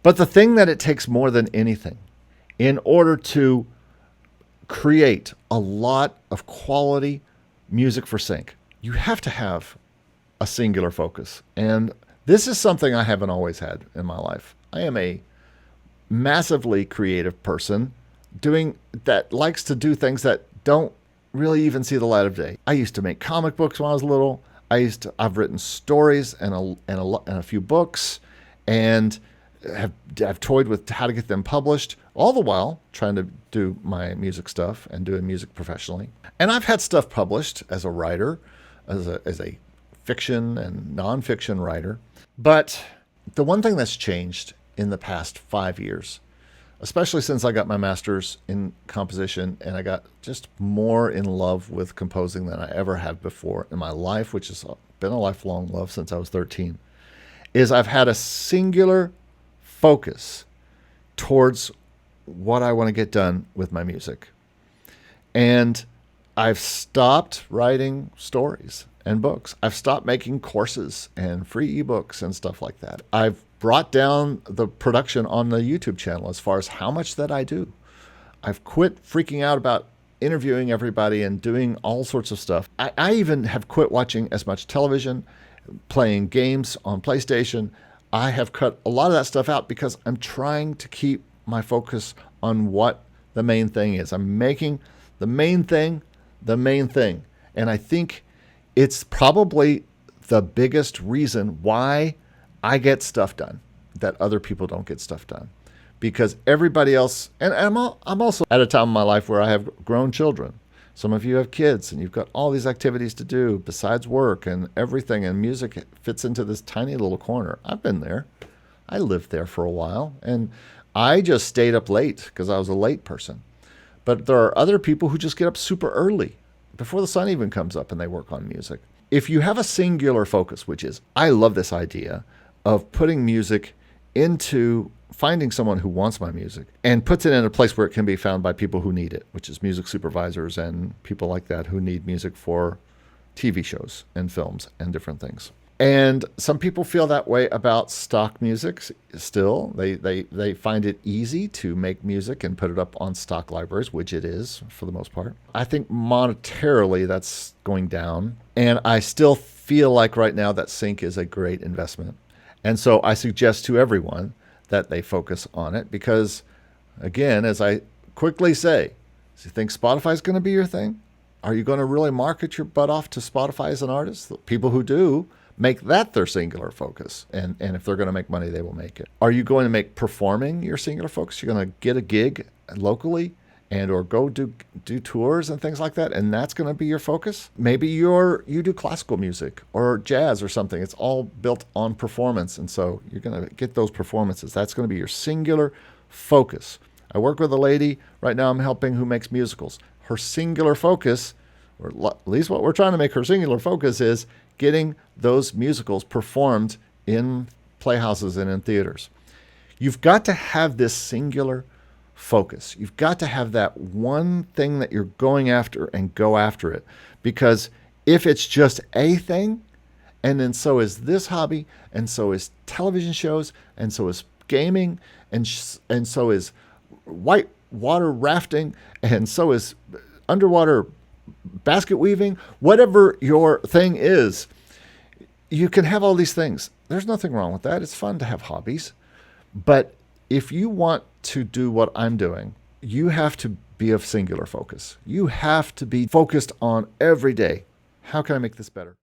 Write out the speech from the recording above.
But the thing that it takes more than anything in order to create a lot of quality music for sync, you have to have a singular focus. And this is something I haven't always had in my life. I am a massively creative person that likes to do things that don't really even see the light of day. I used to make comic books when I was little. I've written stories and a few books, and have toyed with how to get them published, all the while trying to do my music stuff and doing music professionally. And I've had stuff published as a writer, as a fiction and nonfiction writer. But the one thing that's changed in the past 5 years, especially since I got my master's in composition and I got just more in love with composing than I ever have before in my life, which has been a lifelong love since I was 13, is I've had a singular focus towards what I want to get done with my music. And I've stopped writing stories and books. I've stopped making courses and free ebooks and stuff like that. I've brought down the production on the YouTube channel as far as how much that I do. I've quit freaking out about interviewing everybody and doing all sorts of stuff. I even have quit watching as much television, playing games on PlayStation. I have cut a lot of that stuff out because I'm trying to keep my focus on what the main thing is. I'm making the main thing the main thing. And I think it's probably the biggest reason why I get stuff done that other people don't get stuff done. Because everybody else, and I'm also at a time in my life where I have grown children. Some of you have kids and you've got all these activities to do besides work and everything, and music fits into this tiny little corner. I've been there. I lived there for a while, and I just stayed up late because I was a late person. But there are other people who just get up super early before the sun even comes up and they work on music. If you have a singular focus, which is, I love this idea of putting music into finding someone who wants my music and puts it in a place where it can be found by people who need it, which is music supervisors and people like that who need music for TV shows and films and different things. And some people feel that way about stock music still. They find it easy to make music and put it up on stock libraries, which it is for the most part. I think monetarily that's going down. And I still feel like right now that sync is a great investment. And so I suggest to everyone that they focus on it because, again, as I quickly say, do you think Spotify is going to be your thing? Are you going to really market your butt off to Spotify as an artist? The people who do make that their singular focus. And if they're going to make money, they will make it. Are you going to make performing your singular focus? You're going to get a gig locally and or go do tours and things like that, and that's going to be your focus? Maybe you do classical music or jazz or something. It's all built on performance, and so you're going to get those performances. That's going to be your singular focus. I work with a lady right now I'm helping who makes musicals. Her singular focus, or at least what we're trying to make her singular focus, is getting those musicals performed in playhouses and in theaters. You've got to have this singular focus. You've got to have that one thing that you're going after and go after it. Because if it's just a thing, and then so is this hobby, and so is television shows, and so is gaming, and so is white water rafting, and so is underwater basket weaving, whatever your thing is, you can have all these things. There's nothing wrong with that. It's fun to have hobbies. But if you want to do what I'm doing, you have to be of singular focus. You have to be focused on every day. How can I make this better?